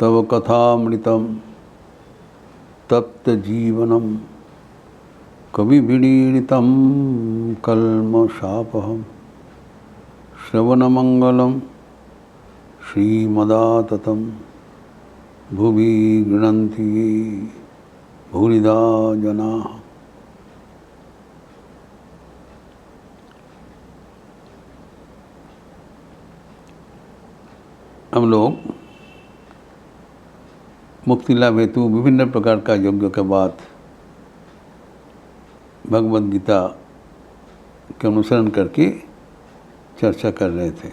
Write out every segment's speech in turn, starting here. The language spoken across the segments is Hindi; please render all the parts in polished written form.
तव कथामृतं तप्तजीवनं कविभिरीडितं कल्मषापहं श्रवणमंगलं श्रीमदाततं भुवि गृह्णन्ति ये भूरिदा जनाः। हम लोग मुक्ति लाभ हेतु विभिन्न प्रकार का यज्ञ के बाद भगवद गीता के अनुसरण करके चर्चा कर रहे थे।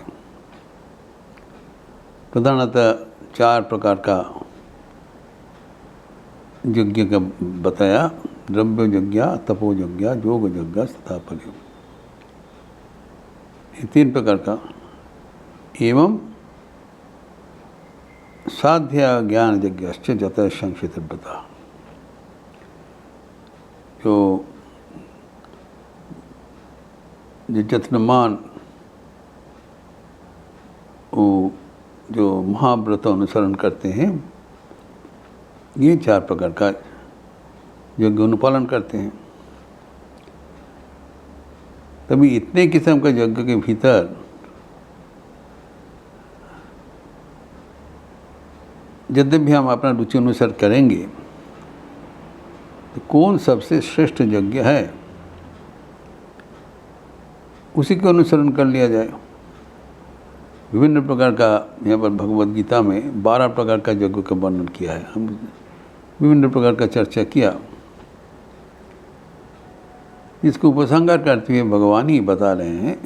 प्रधानतः 4 प्रकार का यज्ञ का बताया, द्रव्य यज्ञ, तपो यज्ञ, योग यज्ञ तथा फलयोग। ये 3 प्रकार का एवं साध्य ज्ञान यज्ञश्च जतः संक्षिप्त बता। जो जतनमान वो जो महाव्रत अनुसरण करते हैं, ये 4 प्रकार का यज्ञ अनुपालन करते हैं। तभी इतने किस्म का यज्ञ के भीतर यद्यपि भी हम अपना रुचि अनुसार करेंगे तो कौन सबसे श्रेष्ठ यज्ञ है उसी को अनुसरण कर लिया जाए। विभिन्न प्रकार का यहाँ पर भगवद गीता में 12 प्रकार का यज्ञ का वर्णन किया है। हम विभिन्न प्रकार का चर्चा किया। इसको उपसंहार करते हुए भगवान ही बता रहे हैं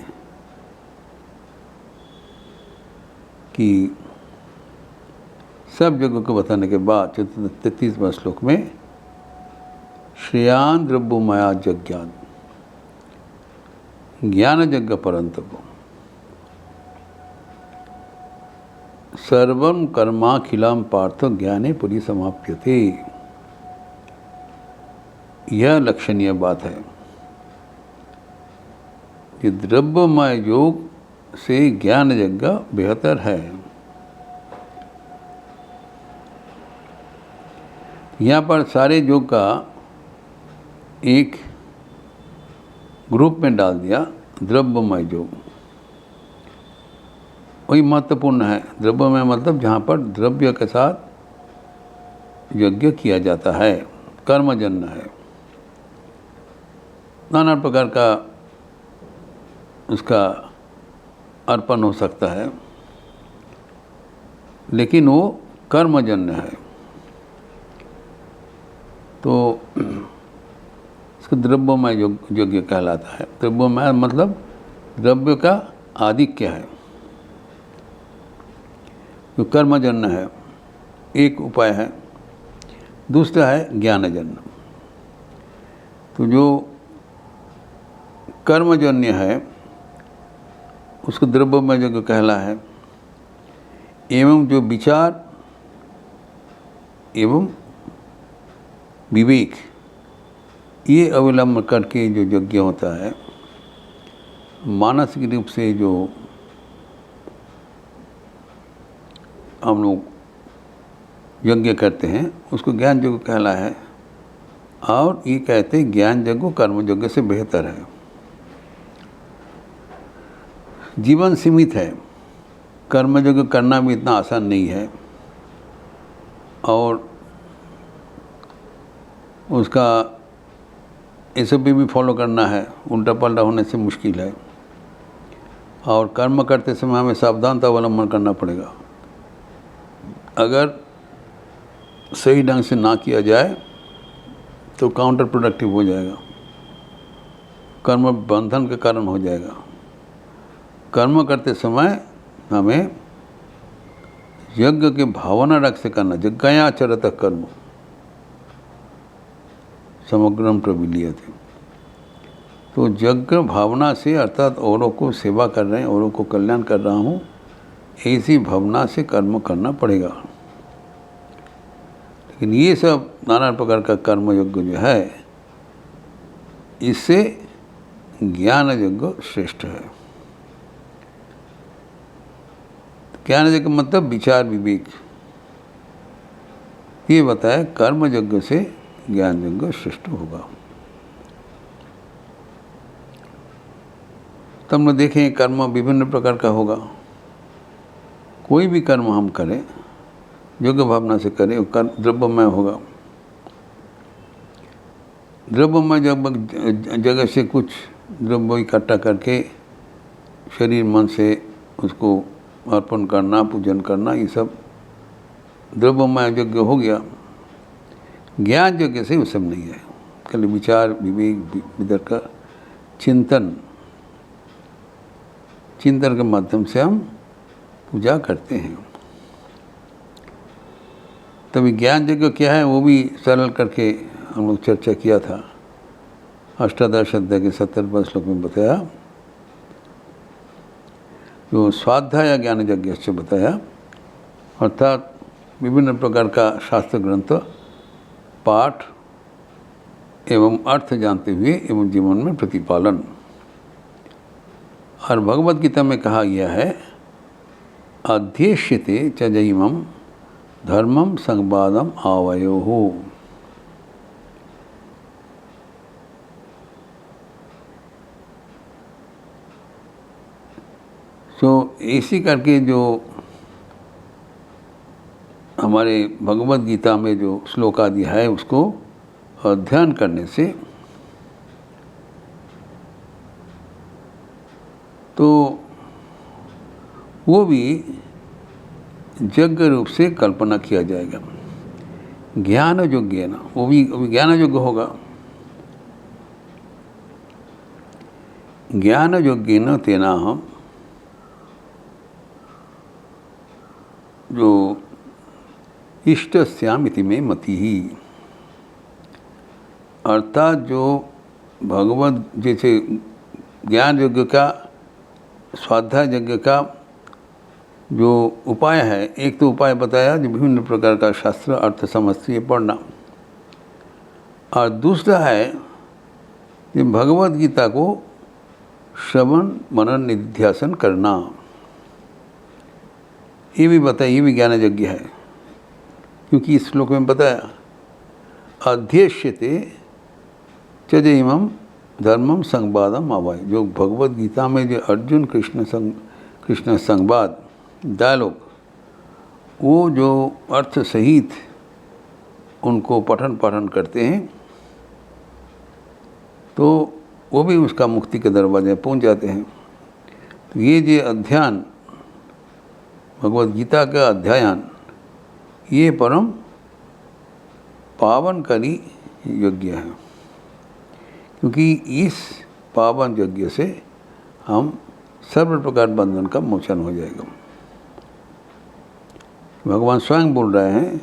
कि सब यज्ञ को बताने के बाद 33वें श्लोक में श्रेयान द्रव्यमया यज्ञान ज्ञान यज्ञ परंतप सर्वं कर्माखिलां पार्थ ज्ञाने परिसमाप्यते। यह लक्षणीय बात है कि द्रव्यमय योग से ज्ञान यज्ञ बेहतर है। यहाँ पर सारे योग का एक ग्रुप में डाल दिया, द्रव्यमय योग। वही महत्वपूर्ण है। द्रव्यमय मतलब जहाँ पर द्रव्य के साथ यज्ञ किया जाता है, कर्मजन्य है। नाना प्रकार का उसका अर्पण हो सकता है, लेकिन वो कर्मजन्य है। तो इसको द्रव्यमय यज्ञ कहलाता है। द्रव्यमय मतलब द्रव्य का आधिक्य है, जो कर्मजन्य है, एक उपाय है। दूसरा है ज्ञानजन्य। तो जो कर्मजन्य है उसको द्रव्यमय यज्ञ कहला है। एवं जो विचार एवं विवेक ये अवलंबन करके जो यज्ञ होता है, मानसिक रूप से जो हम लोग यज्ञ करते हैं उसको ज्ञान यज्ञ कहला है। और ये कहते हैं ज्ञान यज्ञ कर्म यज्ञ से बेहतर है। जीवन सीमित है, कर्म यज्ञ करना भी इतना आसान नहीं है और उसका SOP भी फॉलो करना है, उल्टा पल्टा होने से मुश्किल है। और कर्म करते समय हमें सावधानता अवलंबन करना पड़ेगा। अगर सही ढंग से ना किया जाए तो काउंटर प्रोडक्टिव हो जाएगा, कर्म बंधन के कारण हो जाएगा। कर्म करते समय हमें यज्ञ की भावना रख से करना। यज्ञाचरत कर्म समग्रम प्रविलीयते। तो यज्ञ भावना से, अर्थात औरों को सेवा कर रहे हैं, औरों को कल्याण कर रहा हूँ, ऐसी भावना से कर्म करना पड़ेगा। लेकिन ये सब नाना प्रकार का कर्म यज्ञ जो है, इससे ज्ञान यज्ञ श्रेष्ठ है। ज्ञान यज्ञ मतलब विचार विवेक, ये बताया कर्म यज्ञ से ज्ञान यज्ञ श्रेष्ठ होगा। तब हम देखें कर्म विभिन्न प्रकार का होगा। कोई भी कर्म हम करें योग्य भावना से करें वो कर्म द्रव्यमय होगा। द्रव्यमय जगह से कुछ द्रव्य इकट्ठा करके शरीर मन से उसको अर्पण करना, पूजन करना, ये सब द्रव्यमय यज्ञ हो गया। ज्ञान यज्ञ से वो सब नहीं है। खाली विचार, विवेक, वितर्क, चिंतन के माध्यम से हम पूजा करते हैं। तभी ज्ञान यज्ञ क्या है वो भी सरल करके हम लोग चर्चा किया था। अष्टादश अध्याय के 70वें श्लोक में बताया। जो स्वाध्याय ज्ञान यज्ञ से बताया, अर्थात विभिन्न प्रकार का शास्त्र ग्रंथ पाठ एवं अर्थ जानते हुए एवं जीवन में प्रतिपालन। और भगवद गीता में कहा गया है अध्येष्यते च जैमं धर्मम संवादम आवयोः। तो इसी करके जो हमारे भगवद गीता में जो श्लोक आदि है उसको अध्ययन करने से तो वो भी यज्ञ रूप से कल्पना किया जाएगा। ज्ञान योग्य ना वो भी ज्ञान योग्य होगा। ज्ञान योग्य न तेना हम जो इष्टस्याम इति में मति ही, अर्थात जो भगवद जैसे ज्ञान यज्ञ का स्वाध्याय यज्ञ का जो उपाय है, एक तो उपाय बताया जो विभिन्न प्रकार का शास्त्र अर्थ समझते पढ़ना, और दूसरा है कि भगवद गीता को श्रवण मनन निध्यासन करना। ये भी बताया, ये भी ज्ञान यज्ञ है। क्योंकि इस श्लोक में बताया अध्येष्यते च जैमं धर्मम संवादम आवाय। जो भगवद गीता में जो अर्जुन कृष्ण संवाद डायलॉग, वो जो अर्थ सहित उनको पठन पाठन करते हैं तो वो भी उसका मुक्ति के दरवाजे पहुंच जाते हैं। तो ये जो अध्ययन भगवद गीता का अध्ययन ये परम पावनकारी यज्ञ है। क्योंकि इस पावन यज्ञ से हम सर्व प्रकार बंधन का मोचन हो जाएगा। भगवान स्वयं बोल रहे हैं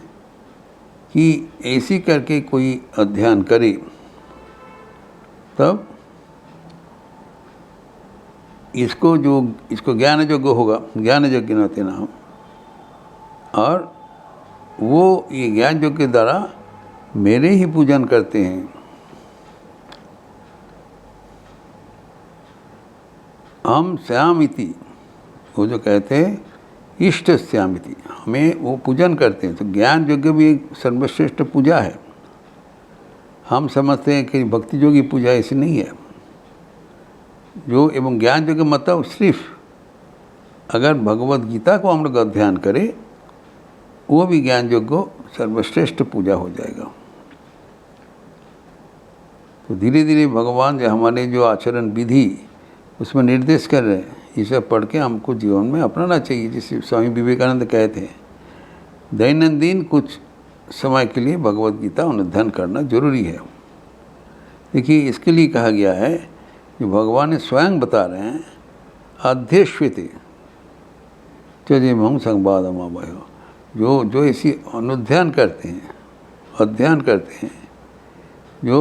कि ऐसी करके कोई अध्ययन करे तब इसको ज्ञान यज्ञ होगा। ज्ञान यज्ञ नाते नाम, और वो ये ज्ञान यज्ञ के द्वारा मेरे ही पूजन करते हैं। हम श्यामिति, वो जो कहते हैं इष्ट श्यामिति, हमें वो पूजन करते हैं। तो ज्ञान यज्ञ भी एक सर्वश्रेष्ठ पूजा है। हम समझते हैं कि भक्ति योगी पूजा ऐसी नहीं है। जो एवं ज्ञान यज्ञ मतलब सिर्फ अगर भगवद गीता को हम लोग अध्ययन करें वो भी ज्ञान यज्ञ सर्वश्रेष्ठ पूजा हो जाएगा। तो धीरे धीरे भगवान जो हमारे जो आचरण विधि उसमें निर्देश कर रहे हैं, ये सब पढ़ के हमको जीवन में अपनाना चाहिए। जैसे स्वामी विवेकानंद कहते हैं दैनंदिन कुछ समय के लिए भगवद गीता अध्ययन करना जरूरी है। देखिए इसके लिए कहा गया है कि भगवान ने स्वयं बता रहे हैं अध्येष्यते च जैमं संवादम आवाय। जो इसी अनुध्यान करते हैं, अध्ययन करते हैं, जो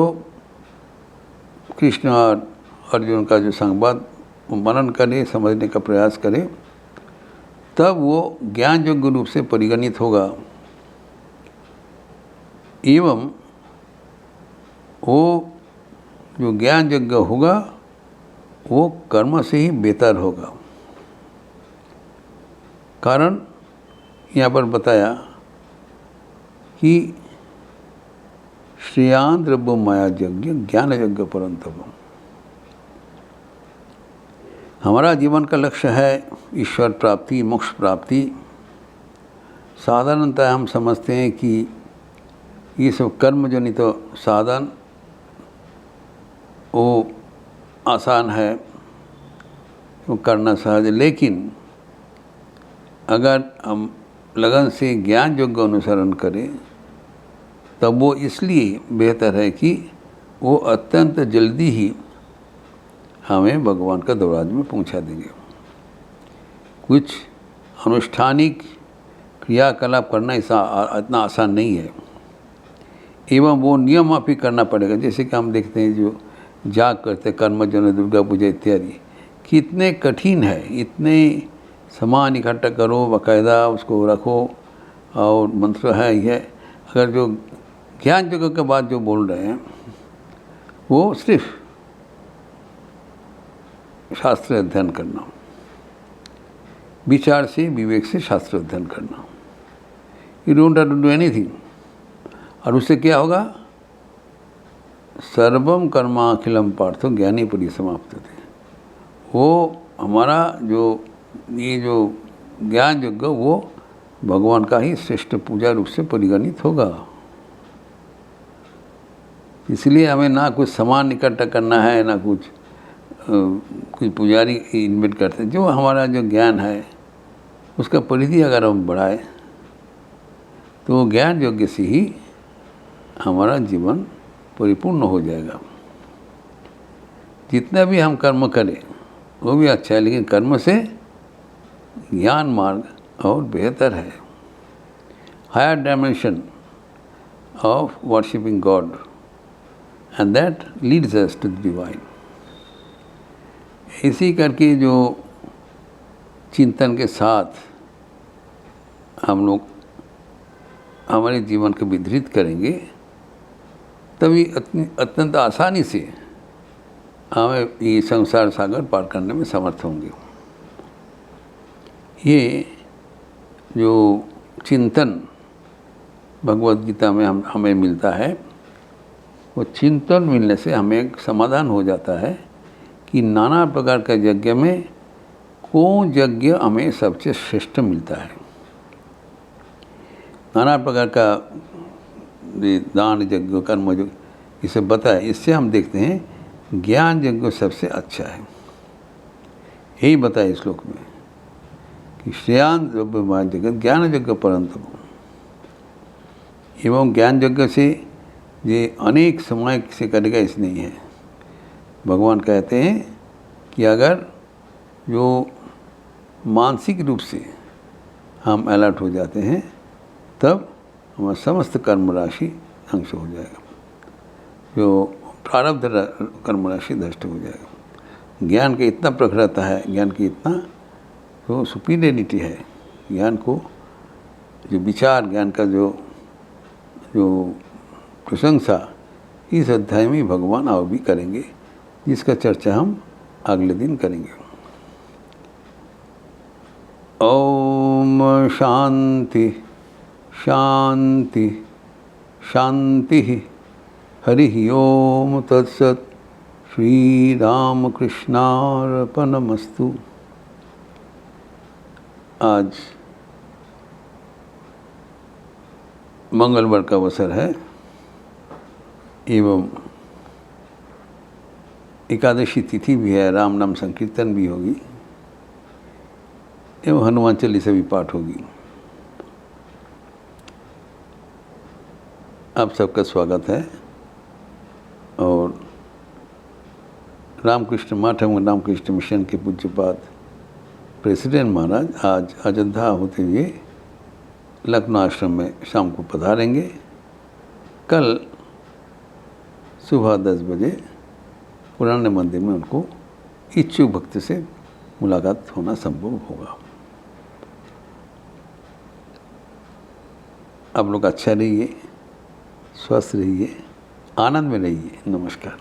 कृष्ण और अर्जुन का जो संवाद मनन करे, समझने का प्रयास करे, तब वो ज्ञान योग्य रूप से परिगणित होगा। एवं वो जो ज्ञान यज्ञ होगा वो कर्म से ही बेहतर होगा। कारण यहाँ पर बताया कि श्रेयान् द्रव्य माया यज्ञ ज्ञान यज्ञ परंतप। हमारा जीवन का लक्ष्य है ईश्वर प्राप्ति, मोक्ष प्राप्ति। साधारणतः हम समझते हैं कि ये सब कर्मजनित साधन वो आसान है, वो करना सहज है, लेकिन अगर हम लगन से ज्ञान योग्य अनुसरण करें तब वो इसलिए बेहतर है कि वो अत्यंत जल्दी ही हमें भगवान का दरवाजे में पहुंचा देंगे। कुछ अनुष्ठानिक क्रियाकलाप करना इतना आसान नहीं है, एवं वो नियम आप ही करना पड़ेगा। जैसे कि हम देखते हैं जो जाग करते कर्मजन, दुर्गा पूजा इत्यादि, कितने कठिन है। इतने सामान इकट्ठा करो, बाकायदा उसको रखो, और मंत्र है यह। अगर जो ज्ञान जगह के बाद जो बोल रहे हैं वो सिर्फ शास्त्र अध्ययन करना, विचार से, विवेक से शास्त्र अध्ययन करना। You don't have to do anything. और उससे क्या होगा? सर्वम कर्माखिलम पार्थो ज्ञानी परिसमाप्यते। वो हमारा जो ये जो ज्ञान यज्ञ वो भगवान का ही श्रेष्ठ पूजा रूप से परिगणित होगा। इसलिए हमें ना कुछ सामान इकट्ठा करना है, ना कुछ पुजारी इन्वाइट करते हैं। जो हमारा जो ज्ञान है उसका परिधि अगर हम बढ़ाए तो ज्ञान योग्य से ही हमारा जीवन परिपूर्ण हो जाएगा। जितना भी हम कर्म करें वो भी अच्छा है, लेकिन कर्म से ज्ञान मार्ग और बेहतर है। Higher dimension of worshipping God and that leads us to the divine. इसी करके जो चिंतन के साथ हम लोग हमारे जीवन को विधृत करेंगे तभी अत्यंत आसानी से हमें ये संसार सागर पार करने में समर्थ होंगे। ये जो चिंतन भगवद गीता में हमें मिलता है, वो चिंतन मिलने से हमें एक समाधान हो जाता है कि नाना प्रकार के यज्ञ में कौन यज्ञ हमें सबसे श्रेष्ठ मिलता है। नाना प्रकार का दान यज्ञ, कर्म यज्ञ, इसे बताए। इससे हम देखते हैं ज्ञान यज्ञ सबसे अच्छा है। यही बताया इस श्लोक में कि श्रेयान् द्रव्य माया जगत ज्ञान यज्ञ परंतप। एवं ज्ञान यज्ञ से ये अनेक समय से करेगा इस नहीं है। भगवान कहते हैं कि अगर जो मानसिक रूप से हम अलर्ट हो जाते हैं तब हमारा समस्त कर्म राशि ध्वंस हो जाएगा, जो प्रारब्ध कर्म राशि नष्ट हो जाएगा। ज्ञान का इतना प्रखरता है, ज्ञान की इतना जो सुपीरियरिटी है, ज्ञान को जो विचार, ज्ञान का जो प्रशंसा इस अध्याय में भगवान और भी करेंगे, जिसका चर्चा हम अगले दिन करेंगे। ओम शांति शांति शांति। हरि ओम तत्सत। श्री राम कृष्णार्पणमस्तु। आज मंगलवार का अवसर है एवं एकादशी तिथि भी है, राम नाम संकीर्तन भी होगी एवं हनुमान चालीसा भी पाठ होगी। आप सबका स्वागत है। और रामकृष्ण मठ एवं रामकृष्ण मिशन के पूज्यपाद प्रेसिडेंट महाराज आज अयोध्या होते हुए लखनऊ आश्रम में शाम को पधारेंगे। कल सुबह 10 बजे पुराने मंदिर में उनको इच्छुक भक्त से मुलाकात होना संभव होगा। आप लोग अच्छा रहिए, स्वस्थ रहिए, आनंद में रहिए। नमस्कार।